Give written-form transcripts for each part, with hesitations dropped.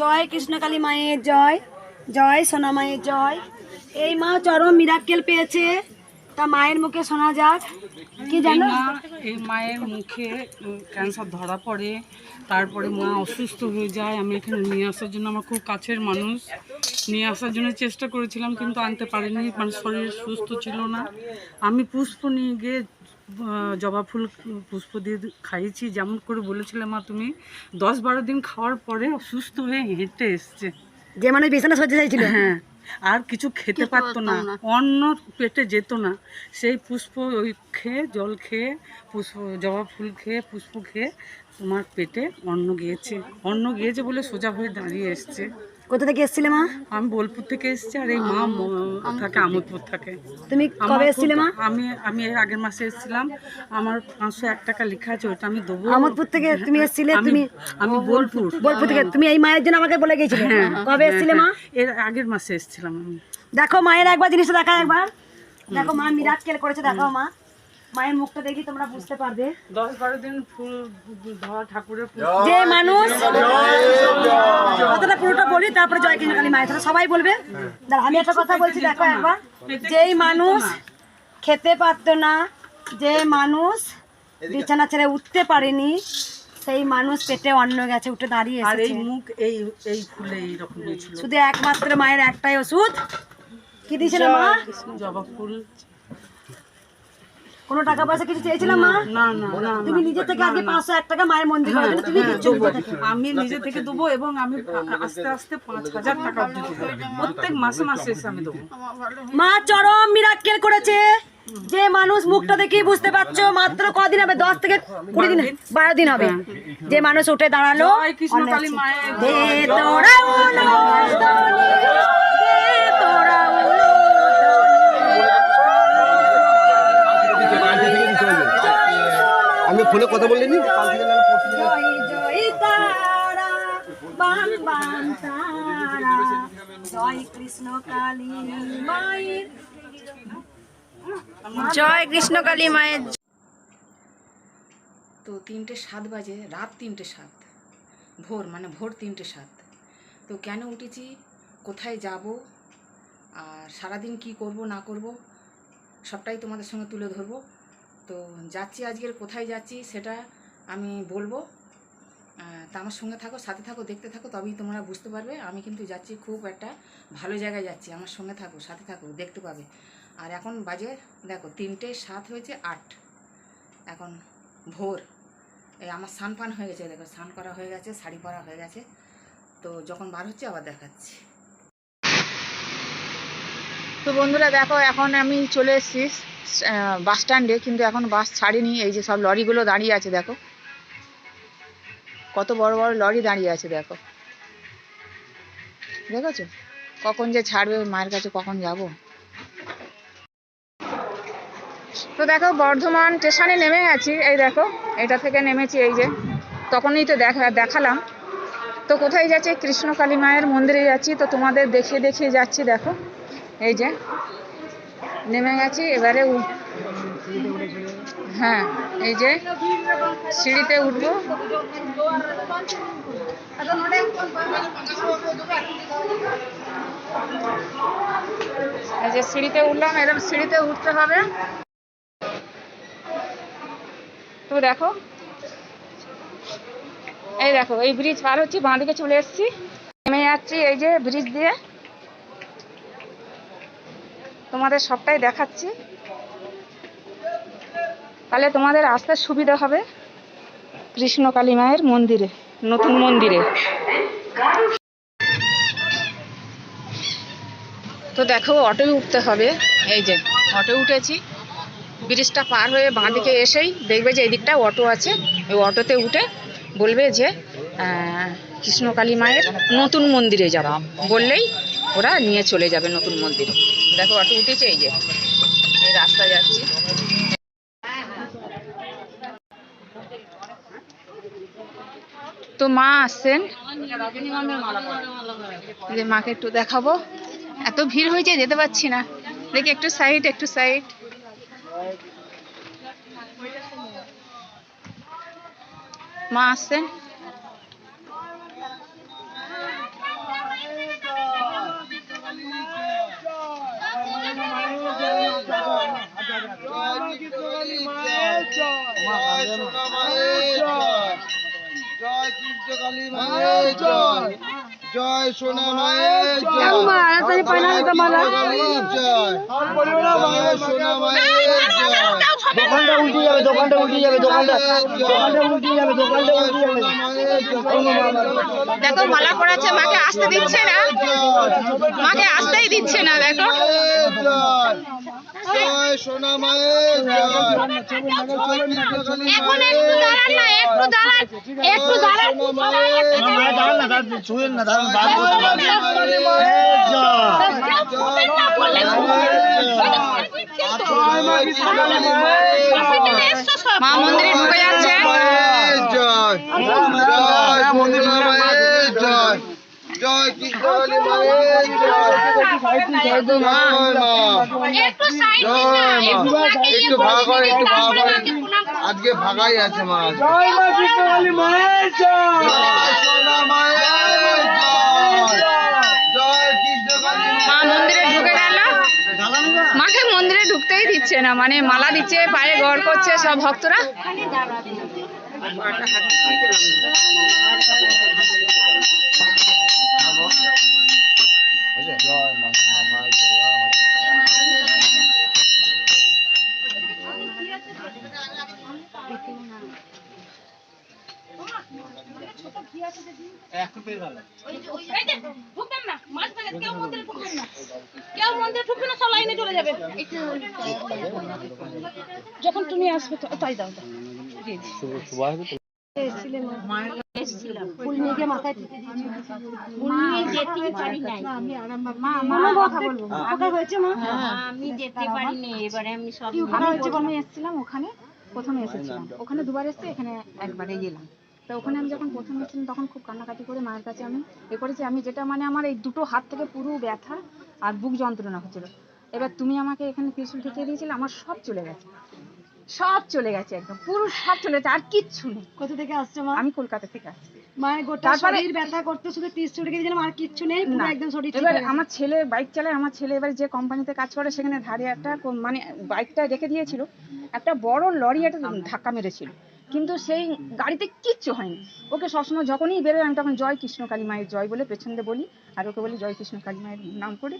জয় কৃষ্ণকালী মায়ের জয়, জয় সোনা মায়ের জয়। এই মা চরম মিরাক্কেল পেয়েছে, তা মায়ের মুখে শোনা যাক। কি জানো, এই মায়ের মুখে ক্যান্সার ধরা পড়ে, তারপরে মা অসুস্থ হয়ে যায়। আমি এখানে নিয়ে আসার জন্য, আমার খুব কাছের মানুষ, নিয়ে আসার জন্য চেষ্টা করেছিলাম, কিন্তু আনতে পারিনি, মানে শরীর সুস্থ ছিল না। আমি পুষ্প নিয়ে গিয়ে জবা ফুল পুষ্প দিয়ে খাইয়েছি, যেমন করে বলেছিলাম মা তুমি। 10-12 দিন খাওয়ার পরে অসুস্থ হয়ে হেঁটে এসছে। যে মানুষ বিছানা সজ্জা চাইছিল, হ্যাঁ, আর কিছু খেতে পারতো না, অন্ন পেটে যেত না। সেই পুষ্প ওই খেয়ে, জল খেয়ে, পুষ্প জবা ফুল খেয়ে, পুষ্প খেয়ে তোমার পেটে অন্ন গিয়েছে বলে সোজা হয়ে দাঁড়িয়ে এসছে। কোথা থেকে এসেছিলে মা? আমি বোলপুর থেকে এসেছি, আর এই মা থাকে আমোদপুর থাকে। তুমি কবে এসেছিলে মা? আমি এর আগের মাসে এসেছিলাম। আমার 501 টাকা লেখা আছে, ওটা আমি দেবো। আমোদপুর থেকে তুমি এসেছিলে? আমি বোলপুর থেকে তুমি এই মায়ের জন্য আমাকে বলে গেছিলে? কবে এসেছিলে মা? এর আগের মাসে এসেছিলাম আমি। দেখো মায়ের একবার জিনিসটা দেখা, একবার দেখো মা মিরাক্কেল করেছে। দেখাও মা, মায়ের মুখটা দেখি তোমরা বুঝতে পারবে। 10-12 দিন ফুল ধরা ঠাকুরের যে মানুষ, কথাটা পুরোটা বলি তারপরে জয় কৃষ্ণকালী মায়ের কথা সবাই বলবে। আমি একটা কথা বলছি, দেখো একবার। যেই মানুষ খেতে পারতো না, যে মানুষ বিছানা ছেড়ে উঠতে পারেনি, সেই মানুষ পেটে অন্ন গেছে, উঠে দাঁড়িয়ে আর এই এসেছে। মুখ এই ফুলে এইরকম হয়েছিল। শুধু একমাত্র মায়ের একটাই ওষুধ, কি দিয়েছিল মা? জবা ফুল। কোনো টাকা পয়সা কিছু চেয়েছিলাম মা? না না না, তুমি নিজে থেকে আগে 501 টাকা মায়ের মন্দির করার জন্য তুমি দিচ্ছ। আমি নিজে থেকে দেবো, এবং আমি আস্তে আস্তে 5000 টাকা অবধি দেবো, প্রত্যেক মাসে মাসে এসে আমি দেবো। মা চরম মিরাক্কেল করেছে। যে মানুষ মুখটা দেখেই বুঝতে পারছো, মাত্র কদিন হবে, 10 থেকে 20 দিন, 12 দিন হবে, যে মানুষ উঠে দাঁড়ালো। জয় কৃষ্ণকালী মায়ের দে তোরা উলুধ্বনি, দে তোরা আমি ফোনে কথা বলিনি। জয় জয় তারা, বান বান তারা, জয় কৃষ্ণকালী মায়ের জয় কৃষ্ণকালী মায়ের। তো 3:07 বাজে, রাত 3:07, ভোর 3:07। তো কেন উঠেছি, কোথায় যাব, আর সারাদিন কি করব না করব সবটাই তোমাদের সঙ্গে তুলে ধরবো। তো যাচ্ছি, আজকের কোথায় যাচ্ছি সেটা আমি বলবো। তা আমার সঙ্গে থাকো, সাথে থাকো, দেখতে থাকো, তবেই তোমরা বুঝতে পারবে। আমি কিন্তু যাচ্ছি খুব একটা ভালো জায়গায় যাচ্ছি, আমার সঙ্গে থাকো, সাথে থাকো, দেখতে পাবে। আর এখন বাজে দেখো 3:07 হয়েছে 8, এখন ভোর। এই আমার স্নান পান হয়ে গেছে, দেখো স্নান করা হয়ে গেছে, শাড়ি পরা হয়ে গেছে। তো যখন বার হচ্ছে আবার দেখাচ্ছি। তো বন্ধুরা দেখো, এখন আমি চলে এসেছি বাস স্ট্যান্ডে, কিন্তু এখন বাস ছাড়েনি। এই যে সব লরিগুলো দাঁড়িয়ে আছে, দেখো কত বড় বড় লরি দাঁড়িয়ে আছে, দেখো দেখেছো? কখন যে ছাড়বে, মায়ের কাছে কখন যাব। তো দেখো বর্ধমান স্টেশনে নেমে গেছি, এই দেখো এটা থেকে নেমেছি। এই যে তখনই তো দেখালাম। তো কোথায় যাচ্ছি? কৃষ্ণকালী মায়ের মন্দিরে যাচ্ছি। তো তোমাদের দেখিয়ে দেখিয়ে যাচ্ছি, দেখো এই যে নেমে গেছি। এবারে হ্যাঁ, এই যে সিঁড়িতে উঠবো। এই যে সিঁড়িতে উঠলাম, এরকম সিঁড়িতে উঠতে হবে। তো দেখো, এই দেখো এই ব্রিজ পার হচ্ছি, বাঁদিকে চলে এসেছি, নেমে যাচ্ছি এই যে ব্রিজ দিয়ে। তোমাদের সবটাই দেখাচ্ছি, তাহলে তোমাদের আসতে সুবিধা হবে কৃষ্ণকালী মায়ের মন্দিরে, নতুন মন্দিরে। তো দেখো অটোয় উঠতে হবে, এই যে অটো উঠেছি। ব্রিজটা পার হয়ে বাঁদিকে এসেই দেখবে যে এই দিকটা অটো আছে, ওই অটোতে উঠে বলবে যে কৃষ্ণকালী মায়ের নতুন মন্দিরে যাবো, বললেই ওরা নিয়ে চলে যাবে নতুন মন্দিরে। দেখো অটো উঠেছে, এই যে এই রাস্তা যাচ্ছি। তো মা আসছেন, যে মাকে একটু দেখাবো। এত ভিড় হয়েছে যেতে পারছি না, দেখি একটু সাইড, একটু সাইড। মা আসছেন। সোনা মায়ের জয়, জয় কৃষ্ণকালী মায়ের জয়, জয় সোনা মায়ের জয়, জয় কৃষ্ণকালীর জয়, জয় সোনা মায়ের জয়। দোকানটা উল্টে যাবে, দোকানটা উল্টে যাবে, দোকানটা উল্টে যাবে, দোকানটা উল্টে যাবে। দেখো মালা পড়াচ্ছে, মাকে আসতে দিচ্ছে না, মাকে আসতেই দিচ্ছে না। দেখো জয় সোনা মায়ের জয়, জয় কৃষ্ণকালী মায়ের জয়, একটু দাঁড়ান দাঁড়ান না, দাঁড়ান, ছুঁয়েন না, দাঁড়ান, দাঁড়ান। মা মন্দিরে ঢুকে যাচ্ছে। জয়, জয় মন্দিরা মায়ের জয়, জয় কৃষ্ণকালী মায়ের জয়, জয় মা, জয় মা। একটু ভাগ করে, একটু ভাগ করে, আজকে ভাগাই আছে মা। জয় মা কৃষ্ণকালী মায়ের জয়, জয় সোনা মায়ের জয়, জয় কৃষ্ণকালী মা মন্দিরে ঢুকে গেল, মাকে মন্দিরে ঢুকতেই দিচ্ছে না, মানে মালা দিচ্ছে, পায়ে গড় করছে সব ভক্তরা। জয় মা সোনা মায়ের জয়। যখন তুমি আসবে তাই দাও। ফুল নিয়ে গিয়ে মাথায় ঠেকে আমি যেতে পারিনি, এবারে আমি সব প্রথমে এসেছিলাম ওখানে, প্রথমে এসেছিলাম ওখানে, দুবার এসেছি, এখানে একবারে গেলাম। তো ওখানে আমি যখন প্রথম এসেছিলাম তখন খুব কান্নাকাটি করে মায়ের কাছে আমি করেছি, আমি যেটা মানে আমার এই দুটো হাত থেকে পুরো ব্যথা আর বুক যন্ত্রণা হচ্ছিল। এবার তুমি আমাকে এখানে ত্রিশূল ঠেকিয়ে দিয়েছিলে, আমার সব চলে গেছে, সব চলে গেছে, একদম পুরো সব চলে গেছে, আর কিচ্ছু নেই। কোথা থেকে আসছো মা? আমি কলকাতা থেকে আসছি। মায়ের গোটা শরীর ব্যথা করতে, শুধু 30 চুড়ে দিয়েছিলাম, আর কিচ্ছু নেই, পুরো একদম শরীর ঠিক এবার হয়ে গেছে। আমার ছেলে বাইক চালায়, আমার ছেলে এবার যে কোম্পানিতে কাজ করে সেখানে ধারে একটা মানে বাইকটা রেখে দিয়েছিল, একটা বড় লরি একটা ধাক্কা মেরেছিল, কিন্তু সেই গাড়িতে কিচ্ছু হয়নি। ওকে সবসময় যখনই বেরোয় আমি তখন জয় কৃষ্ণকালী মায়ের জয় বলে পেছন দিয়ে বলি, আর ওকে বলি জয় কৃষ্ণকালী মায়ের নাম করে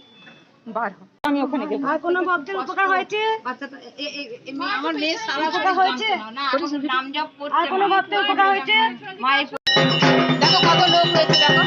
বার হয়। আমি ওখানে গেছি। আর কোনো ভক্তের উপকার হয়েছে? আমার মেয়ে সারা উপকার হয়েছে? নাম জপ করছে, আর কোনো ভক্তের উপকার হয়েছে? মায়ের দেখো কত লোক হয়েছে, দেখো